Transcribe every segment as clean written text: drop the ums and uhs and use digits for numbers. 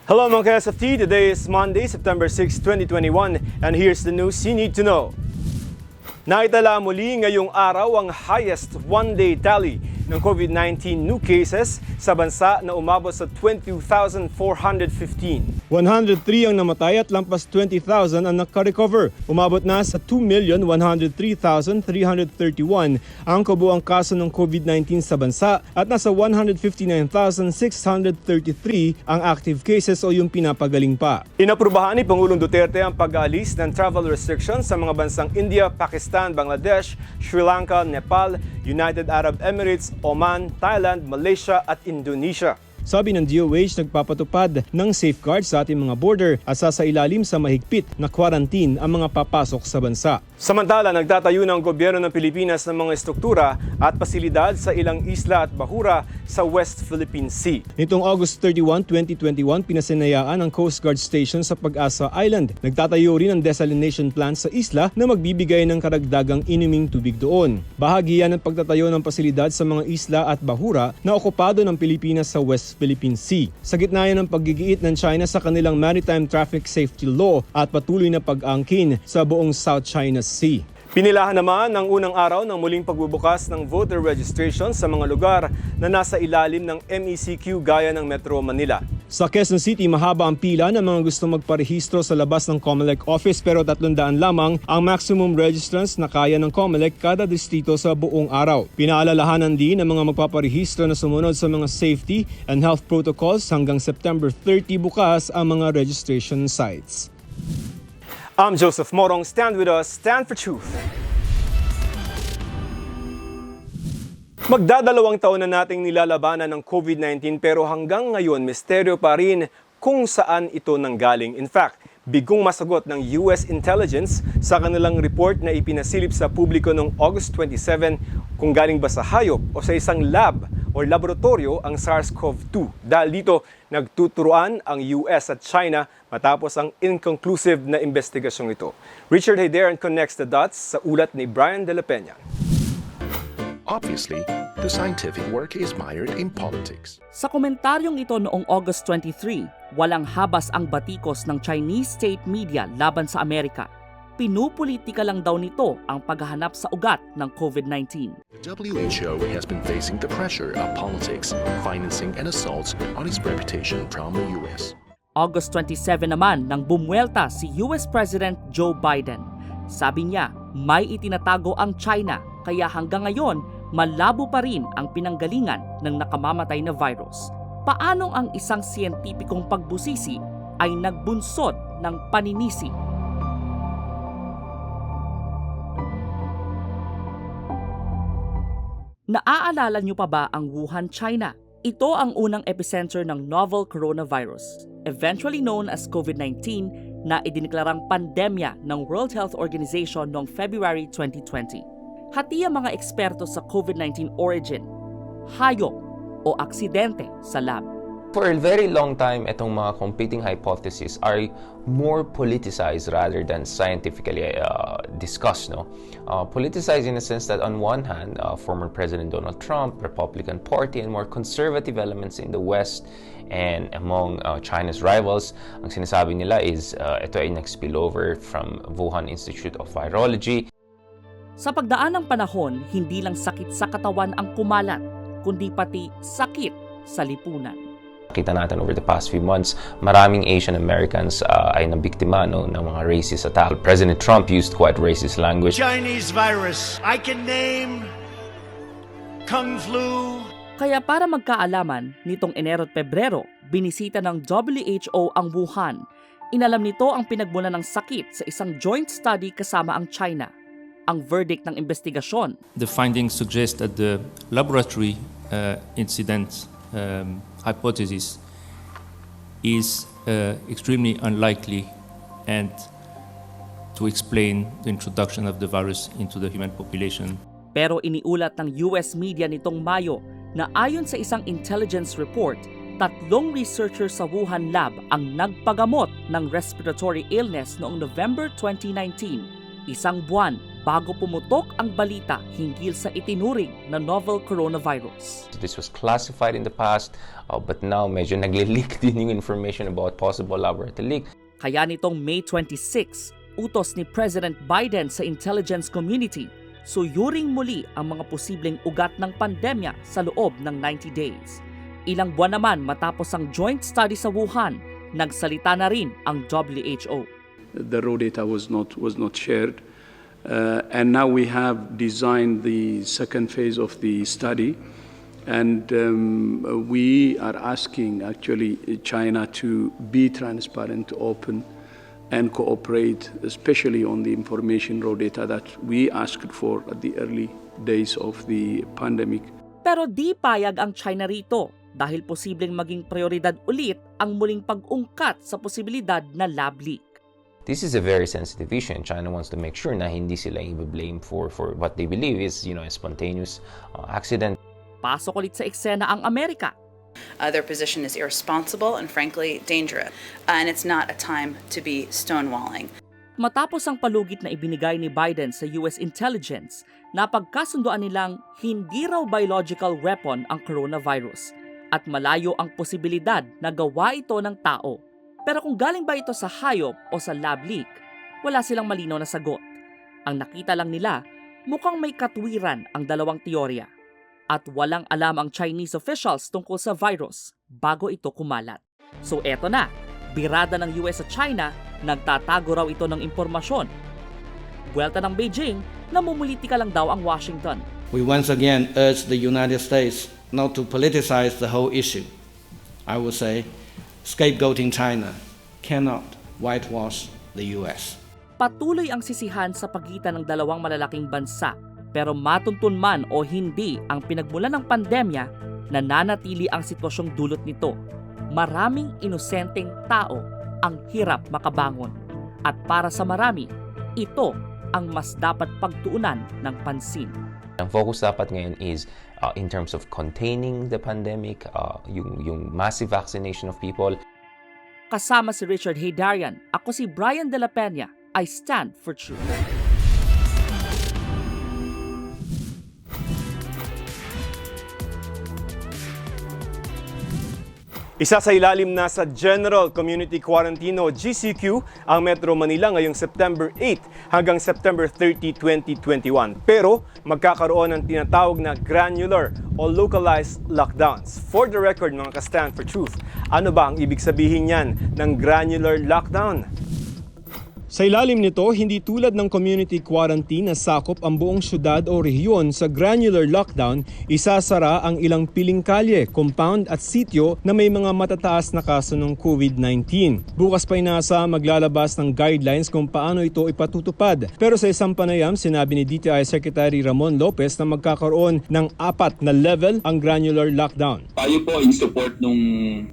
Hello mga ka-SFT, today is Monday, September 6, 2021, and here's the news you need to know. Naitala muli ngayong araw ang highest one-day tally ng COVID-19 new cases sa bansa na umabot sa 22,415. 103 ang namatay at lampas 20,000 ang naka-recover. Umabot na sa 2,103,331 ang kabuang kaso ng COVID-19 sa bansa at nasa 159,633 ang active cases o yung pinapagaling pa. Inaprubahan ni Pangulong Duterte ang pag-aalis ng travel restrictions sa mga bansang India, Pakistan, Bangladesh, Sri Lanka, Nepal, United Arab Emirates, Oman, Thailand, Malaysia at Indonesia. Sabi ng DOH, nagpapatupad ng safeguards sa ating mga border at sasailalim sa mahigpit na quarantine ang mga papasok sa bansa. Samantala, nagtatayo ng gobyerno ng Pilipinas ng mga estruktura at pasilidad sa ilang isla at bahura sa West Philippine Sea. Nitong August 31, 2021, pinasinayaan ang Coast Guard Station sa Pag-asa Island. Nagtatayo rin ng desalination plant sa isla na magbibigay ng karagdagang inuming tubig doon. Bahagi yan ng pagtatayo ng pasilidad sa mga isla at bahura na okupado ng Pilipinas sa West Philippine Sea. Sa gitna yan ng paggigiit ng China sa kanilang Maritime Traffic Safety Law at patuloy na pag-angkin sa buong South China Sea. Pinilahan naman ang unang araw ng muling pagbubukas ng voter registration sa mga lugar na nasa ilalim ng MECQ gaya ng Metro Manila. Sa Quezon City, mahaba ang pila ng mga gustong magparehistro sa labas ng COMELEC office pero 300 lamang ang maximum registrants na kaya ng COMELEC kada distrito sa buong araw. Pinaalalahanan din ng mga magpaparehistro na sumunod sa mga safety and health protocols hanggang September 30 bukas ang mga registration sites. I'm Joseph Morong. Stand with us. Stand for truth. Magdadalawang taon na nating nilalabanan ng COVID-19 pero hanggang ngayon misteryo pa rin kung saan ito nanggaling. In fact, bigong masagot ng US Intelligence sa kanilang report na ipinasilip sa publiko noong August 27 kung galing ba sa hayop o sa isang lab o laboratorio ang SARS-CoV-2. Dahil dito, nagtuturuan ang US at China matapos ang inconclusive na investigasyong ito. Richard Heideran connects the dots sa ulat ni Brian De La Peña. Obviously, the scientific work is mired in politics. Sa komentaryong ito noong August 23, walang habas ang batikos ng Chinese state media laban sa Amerika. Pinupolitika lang daw nito ang paghahanap sa ugat ng COVID-19. The WHO has been facing the pressure of politics, financing and assaults on its reputation from the US. August 27 naman nang bumuelta si US President Joe Biden. Sabi niya, may itinatago ang China kaya hanggang ngayon malabo pa rin ang pinanggalingan ng nakamamatay na virus. Paanong ang isang siyentipikong pagbusisi ay nagbunsod ng paninisi? Naaalala niyo pa ba ang Wuhan, China? Ito ang unang epicenter ng novel coronavirus, eventually known as COVID-19, na idineklarang pandemya ng World Health Organization noong February 2020. Hati ang mga eksperto sa COVID-19 origin, hayop o aksidente sa lab. For a very long time, itong mga competing hypotheses are more politicized rather than scientifically discussed. No? Politicized in the sense that on one hand, former President Donald Trump, Republican Party, and more conservative elements in the West and among China's rivals, ang sinasabi nila is ito ay nag-spillover from Wuhan Institute of Virology. Sa pagdaan ng panahon, hindi lang sakit sa katawan ang kumalat, kundi pati sakit sa lipunan. Kita natin over the past few months, maraming Asian Americans ay nabiktima ng mga racist attack. President Trump used quite racist language. Chinese virus. I can name Kung Flu. Kaya para magkaalaman, nitong Enero at Pebrero, binisita ng WHO ang Wuhan. Inalam nito ang pinagmula ng sakit sa isang joint study kasama ang China. Ang verdict ng investigasyon. The findings suggest that the laboratory incident hypothesis is extremely unlikely and to explain the introduction of the virus into the human population. Pero iniulat ng US media nitong Mayo na ayon sa isang intelligence report, 3 researchers sa Wuhan lab ang nagpagamot ng respiratory illness noong November 2019, 1 buwan bago pumutok ang balita hinggil sa itinuring na novel coronavirus. This was classified in the past, but now medyo nagli-leak din yung information about possible laboratory leak. Kaya nitong May 26, utos ni President Biden sa intelligence community, suyuring muli ang mga posibleng ugat ng pandemya sa loob ng 90 days. Ilang buwan naman matapos ang joint study sa Wuhan, nagsalita na rin ang WHO. The raw data was not shared, and now we have designed the second phase of the study, and we are asking actually China to be transparent, open, and cooperate, especially on the information raw data that we asked for at the early days of the pandemic. Pero di payag ang China rito dahil posibleng maging prioridad ulit ang muling pag-ungkat sa posibilidad na lab leak. This is a very sensitive issue, and China wants to make sure na hindi sila i-blame for what they believe is, a spontaneous accident. Pasok ulit sa eksena ang Amerika. Their position is irresponsible and frankly dangerous, and it's not a time to be stonewalling. Matapos ang palugit na ibinigay ni Biden sa US intelligence, napagkasunduan nilang hindi raw biological weapon ang coronavirus at malayo ang posibilidad na gawa ito ng tao. Pero kung galing ba ito sa hayop o sa lab leak, wala silang malinaw na sagot. Ang nakita lang nila, mukhang may katwiran ang dalawang teorya. At walang alam ang Chinese officials tungkol sa virus bago ito kumalat. So eto na, birada ng US sa China, nagtatago raw ito ng impormasyon. Buwelta ng Beijing, namumulitika lang daw ang Washington. We once again urge the United States not to politicize the whole issue. I would say, scapegoating China cannot whitewash the US. Patuloy ang sisihan sa pagitan ng dalawang malalaking bansa, pero matuntun man o hindi ang pinagmulan ng pandemya, nananatili ang sitwasyong dulot nito. Maraming inosenteng tao ang hirap makabangon. At para sa marami, ito ang mas dapat pagtuunan ng pansin. Ang focus dapat ngayon is in terms of containing the pandemic, yung massive vaccination of people. Kasama si Richard Haydarian, ako si Brian De La Peña. I stand for truth. Isa sa ilalim na sa General Community Quarantine o GCQ ang Metro Manila ngayong September 8 hanggang September 30, 2021. Pero magkakaroon ng tinatawag na granular o localized lockdowns. For the record mga ka-Stand for Truth, ano ba ang ibig sabihin niyan ng granular lockdown? Sa ilalim nito, hindi tulad ng community quarantine na sakop ang buong syudad o rehiyon. Sa granular lockdown, isasara ang ilang piling kalye, compound at sityo na may mga matataas na kaso ng COVID-19. Bukas pa inasa maglalabas ng guidelines kung paano ito ipatutupad. Pero sa isang panayam, sinabi ni DTI Secretary Ramon Lopez na magkakaroon ng 4 na level ang granular lockdown. Tayo po in support nung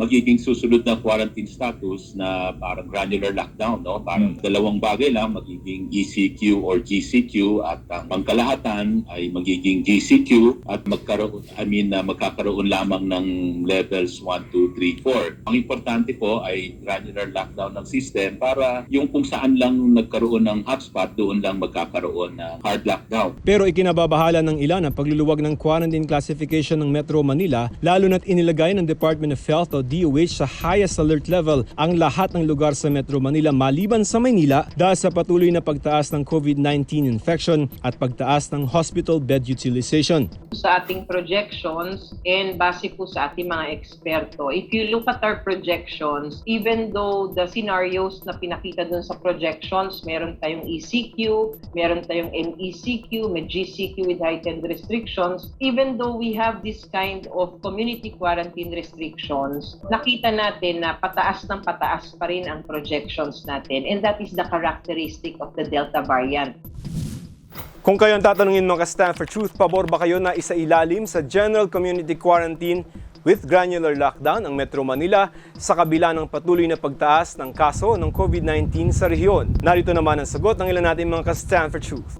magiging susunod na quarantine status na parang granular lockdown, no? Parang dalawang bagay lang, magiging ECQ or GCQ at ang pangkalahatan ay magiging GCQ at magkakaroon lamang ng levels 1, 2, 3, 4. Ang importante po ay granular lockdown ng system para yung kung saan lang nagkaroon ng hotspot, doon lang magkakaroon ng hard lockdown. Pero ikinababahala ng ilan ang pagluluwag ng quarantine classification ng Metro Manila, lalo na't inilagay ng Department of Health o DOH sa highest alert level ang lahat ng lugar sa Metro Manila maliban sa Maynila dahil sa patuloy na pagtaas ng COVID-19 infection at pagtaas ng hospital bed utilization. Sa ating projections and base po sa ating mga eksperto, if you look at our projections, even though the scenarios na pinakita dun sa projections, meron tayong ECQ, meron tayong MECQ, may GCQ with heightened restrictions, even though we have this kind of community quarantine restrictions, nakita natin na pataas ng pataas pa rin ang projections natin, and that is the characteristic of the Delta variant. Kung kayo ang tatanungin mga ka-Stand for Truth, pabor ba kayo na isailalim sa General Community Quarantine with granular lockdown ang Metro Manila sa kabila ng patuloy na pagtaas ng kaso ng COVID-19 sa rehiyon? Narito naman ang sagot ng ilan natin mga ka-Stand for Truth.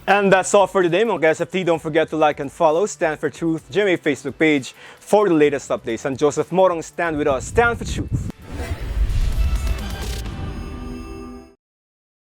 And that's all for today, mga ka-SFT. Don't forget to like and follow Stand for Truth GMA Facebook page for the latest updates. I'm Joseph Morong. Stand with us. Stand for Truth.